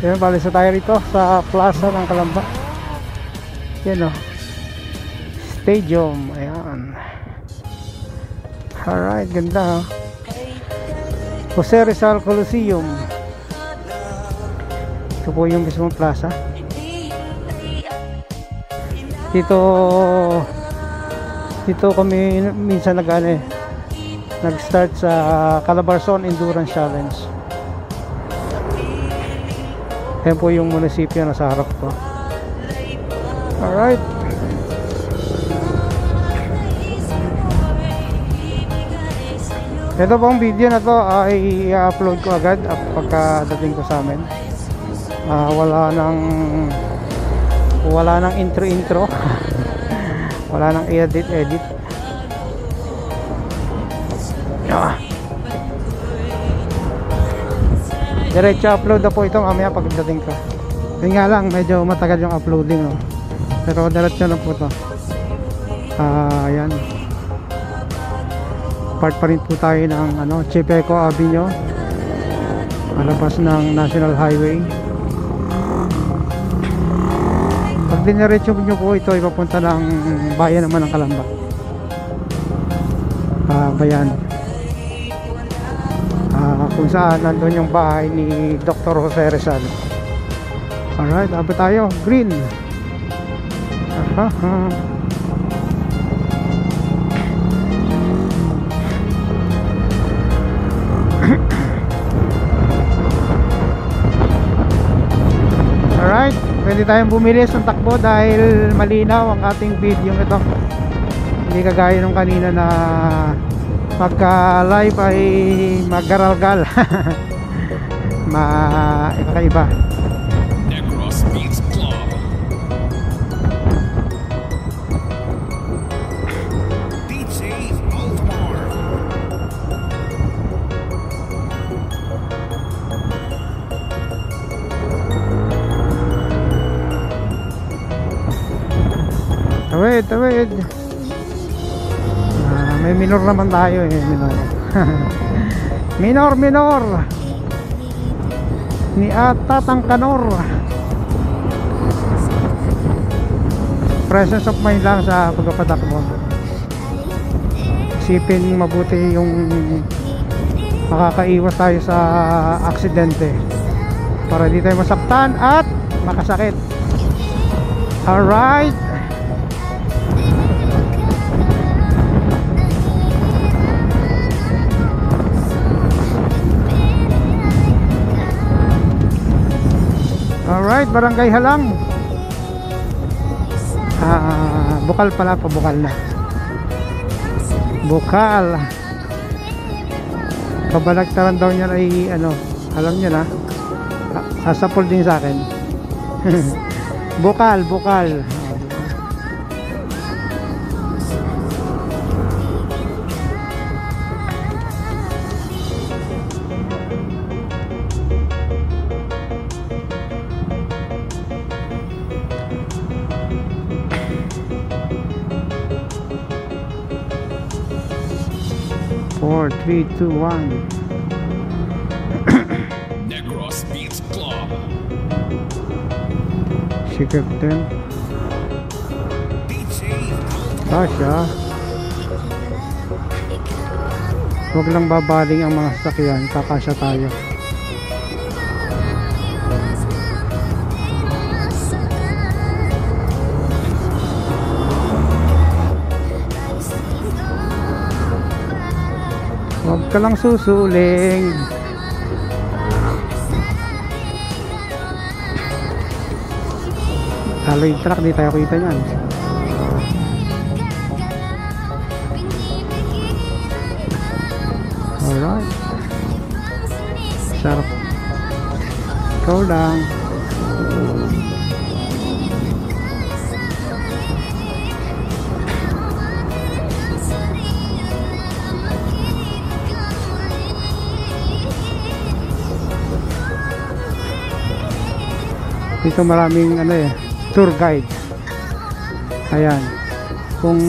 Yan, balis na tayo rito sa plaza ng Calamba. Yan o, stadium. Ayan. Alright, ganda ha. Jose Rizal Coliseum. Ito po yung mismong plaza. Dito kami minsan nag-start sa Calabarzon Endurance Challenge. Yan po yung munisipyo na sa harap ko. Alright. Ito pong video na to ay i-upload ko agad pagkadating ko sa amin. Wala nang intro wala nang edit. Diretso upload na po ito mamaya pagdating ko. Yun nga lang, medyo matagal yung uploading, no? Pero diretso na po ito. Ayan, part pa rin po tayo ng Chepeco Avenue, malabas ng National Highway. Pag diniretso nyo po ito, ipapunta ng bayan naman ng Calamba. Bayan, kung saan nandun yung bahay ni Dr. Jose Rizal. Alright, abot tayo. Green. Alright, pwede tayong bumilis ng takbo dahil malinaw ang ating video ito. Hindi kagaya nung kanina na pagka live ay maggaralgal. Kakaiba. Negros Beats Club. DJ Altamar. Tawid. May minor naman tayo minor. minor ni Atatang Kanor. Presence of mind lang sa pagpapatakbo. Isipin mabuti yung makakaiwas tayo sa aksidente para di tayo masaktan at makasakit. Alright, alright, Barangay Halang. Bukal pala, pabukal na. Bukal. Kabalagtaran daw niya ay alam niyo na. Asapol din sa akin. Bukal. 4, 3, 2, 1. Negros Beats Club. Sikip din. Tasha. Huwag lang babaling ang mga sasakyan, kakasya tayo. Huwag ka lang susuling. Halo yung truck, di tayo kita nyan. Alright. Sarap. Ikaw lang. Dito maraming tour guide. Ayan. Kung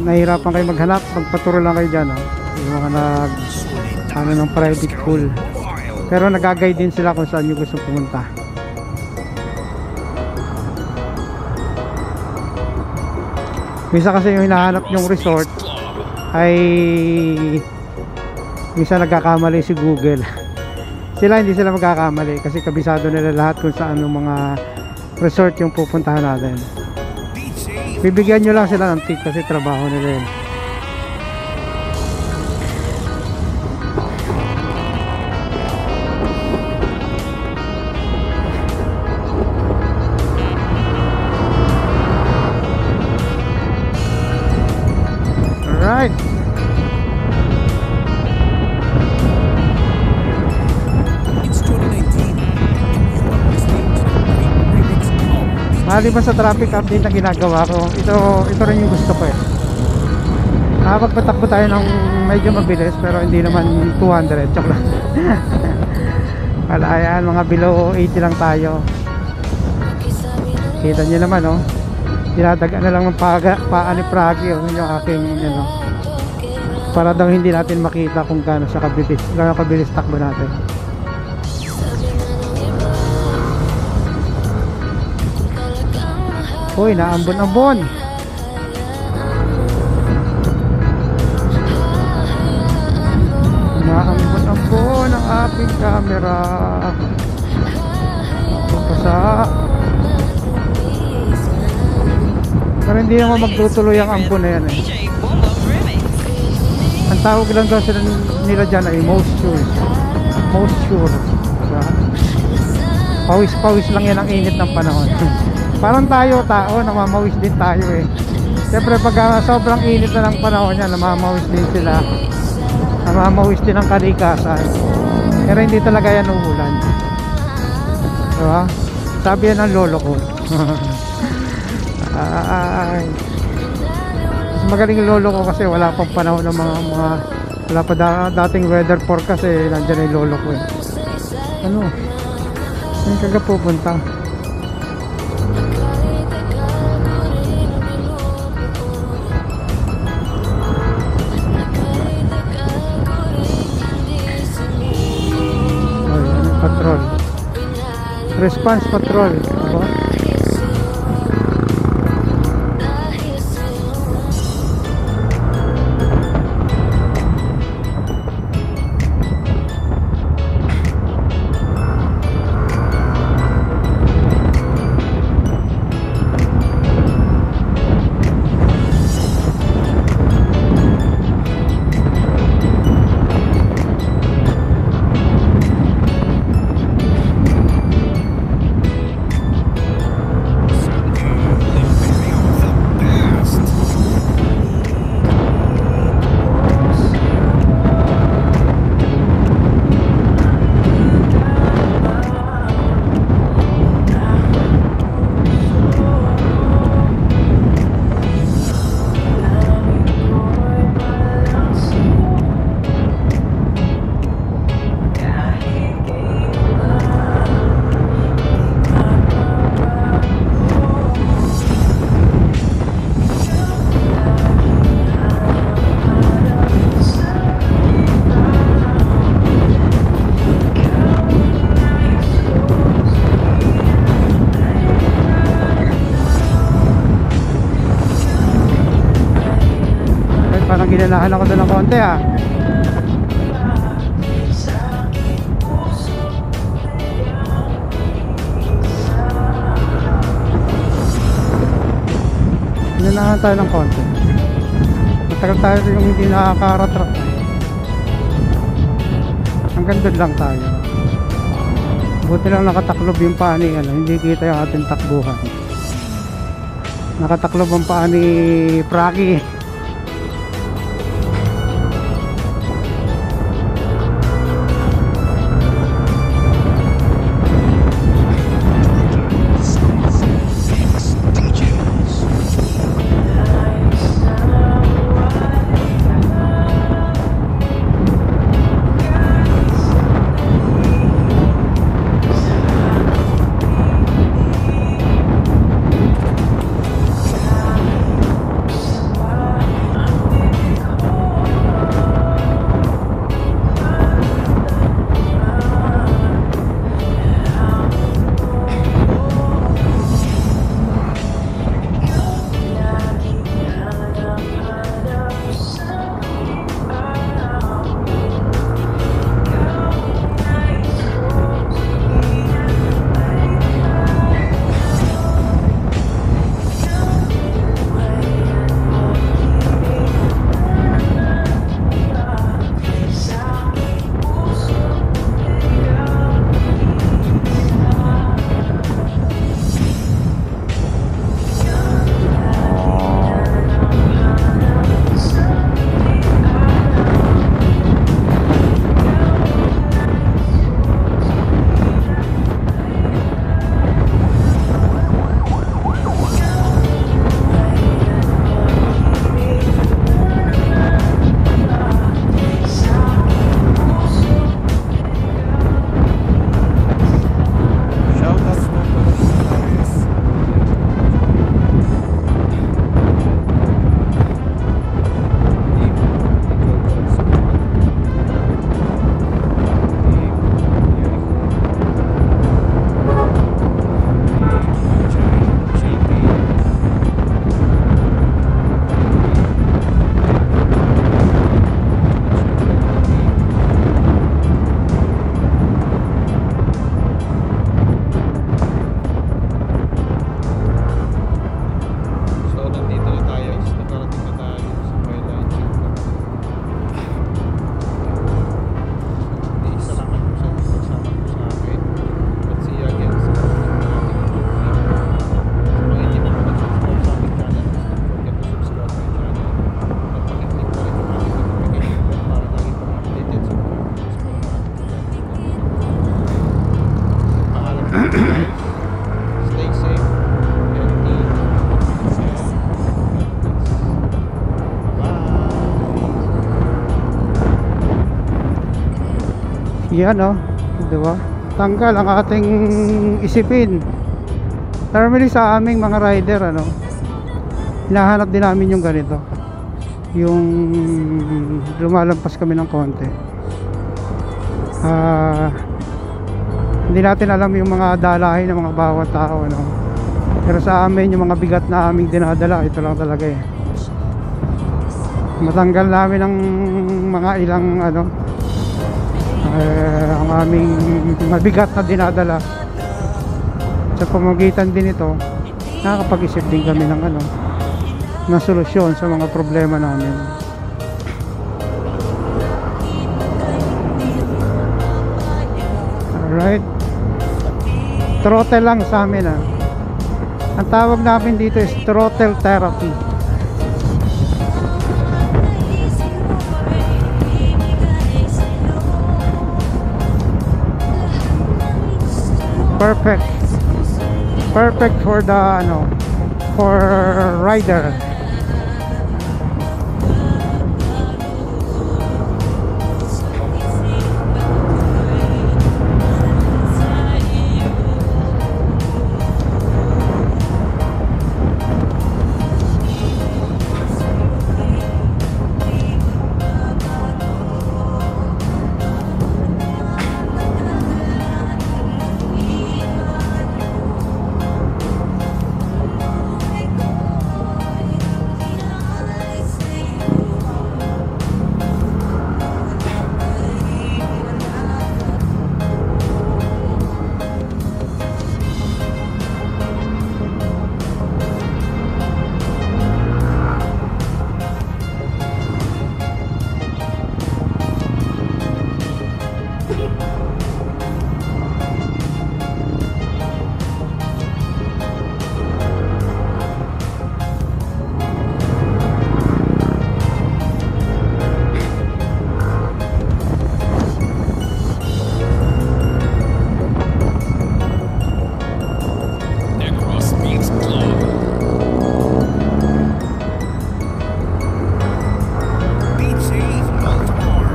nahirapan kayo maghanap, magpaturo lang kayo dyan. Yung mga ng private pool. pero nagagay din sila kung saan nyo gusto pumunta. Minsan kasi yung hinahanap yung resort ay minsan nagkakamali si Google. Hindi sila magkakamali kasi kabisado nila lahat kung saan yung mga resort yung pupuntahan natin. Bibigyan nyo lang sila ng tip kasi trabaho nila yun. Alright. Maliban sa traffic update na ginagawa ko, ito rin yung gusto ko eh. Nakapagpatakbo tayo ng medyo mabilis pero hindi naman 200, joke lang. Wala, ayan, mga below 80 lang tayo. Kita nyo naman, oh. Dinadagan na lang ng paa ni Froggy, oh, yung aking para daw hindi natin makita kung gaano kabilis takbo natin. Uy, naambon-ambon. Naambon-ambon ang aking camera. Pasa. Pero hindi naman magtutuloy ang ambon na yan eh. Ang tawag lang daw sila nila dyan ay moisture. Moisture. Pawis-pawis lang yan ang init ng panahon. Parang tayo tao, namamawis din tayo eh. Siyempre pag sobrang init na ng panahon niya, namamawis din sila. Namamawis din ang kalikasan. Pero hindi talaga yan uulan. Diba? Sabi yan ng lolo ko. Ay. Mas magaling lolo ko kasi wala pang panahon ng mga wala pa dating weather forecast eh. Nandiyan yung lolo ko eh. Ano? Saan ka pupunta? Patrol, response patrol. Aba? Parang ginanahan ako doon ng konti ha. Ginanahan tayo ng konti. Matagal tayo yung hindi nakakaratrap. Hanggang doon lang tayo. Buti lang nakataklob yung paa ni hindi kita yung ating takbuhan. Nakataklob ang paa ni Froggy. Stay safe. Healthy. Bye. Yan oh, di ba? Tanggal ang ating isipin. Normally sa aming mga rider, ano, hinahanap din namin yung ganito, yung lumalampas kami ng konti. Hindi natin alam yung mga dalahin ng mga bawat tao, ano. Pero sa amin yung mga bigat na aming dinadala, ito lang talaga eh. Matanggal namin ng mga ilang ano, ang aming mabigat na dinadala. Sa pamamagitan din ito, nakakapag-isip din kami ng ano, na solusyon sa mga problema namin. Alright, throttle lang sa amin ah. Ang tawag namin dito is throttle therapy. Perfect for the ano, for rider. Negros Beats Club. DJ Baltimore.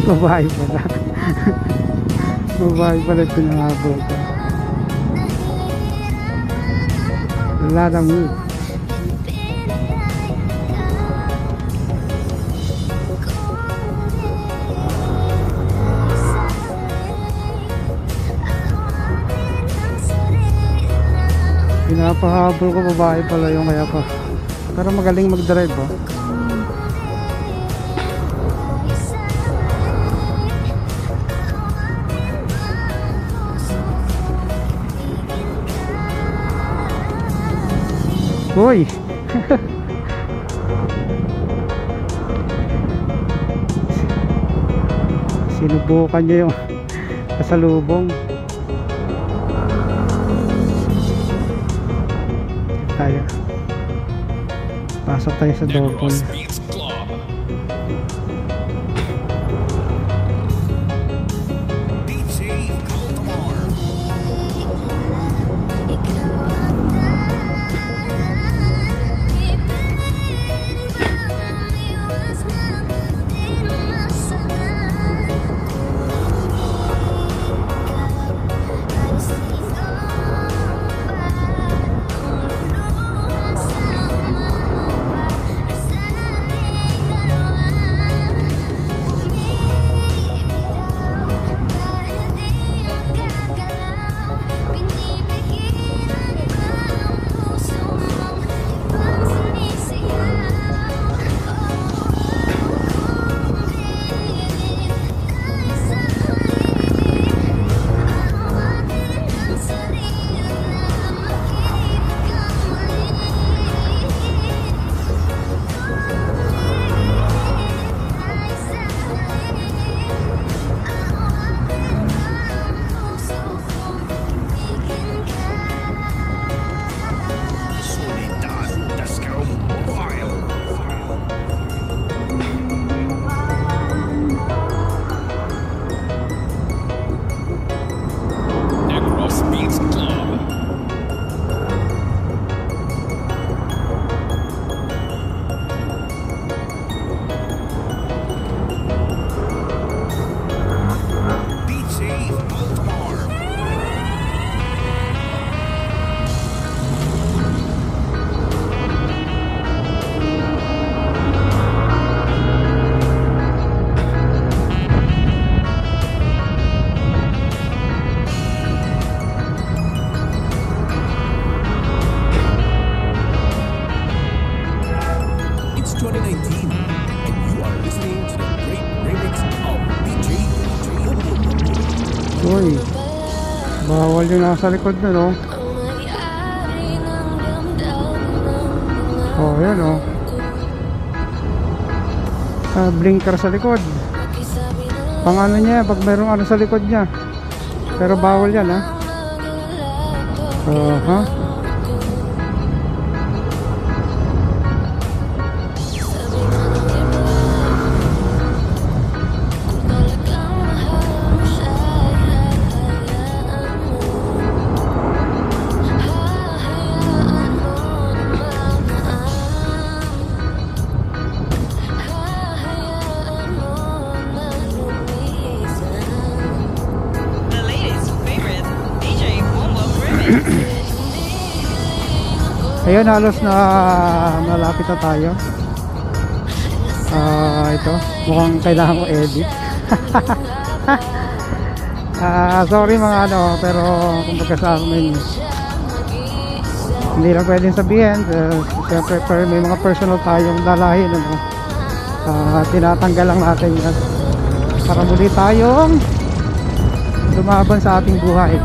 Babae pala. Babae pala pinahabol ko. Wala na move. Pinapahabol ko, babae pala yung kaya pa. Pero magaling mag-drive oh. Uy! Sinubukan niya yung kasalubong. Tayo. Pasok tayo sa double. Negros Beats Club. DJ Baltimore. bawal yung nasa likod na, no? Oh, yun, oh. Blinker sa likod. Pang ano niya, pag mayroong ano sa likod niya. Pero bawal yan, ha? Ha? The latest favorite DJ Bombo Remix. Ayun, halos na malapit na tayo. Ito, mukhang kailangan ko edit. Sorry mga ano, pero kumbaga sa amin hindi lang pwedeng sabihin. Siyempre may mga personal tayong dalahin, ano. Tinatanggal lang natin yan para muli tayong lumaban sa ating buhay.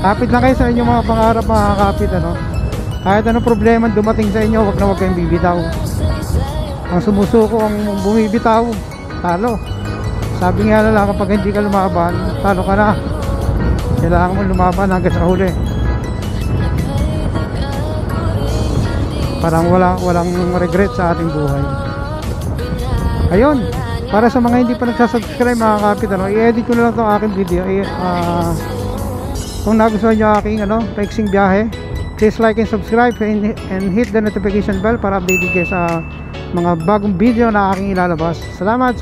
Kapit lang kayo sa inyong mga pangarap, mga kapit, ano. Kahit anong problema dumating sa inyo, wag na wag kayong bibitaw. Ang sumusuko, ang bumibitaw, talo. Sabi nga nila, kapag hindi ka lumaban, talo ka na. Kailangan mo lumaban hanggang sa huli. Parang walang regret sa ating buhay. Ayun, para sa mga hindi pa nagsasubscribe, mga kapit, ano, i-edit ko na lang itong aking video. Kung nagustuhan nyo aking paiksing biyahe, please like and subscribe and hit the notification bell para updated kayo sa mga bagong video na aking ilalabas. Salamat.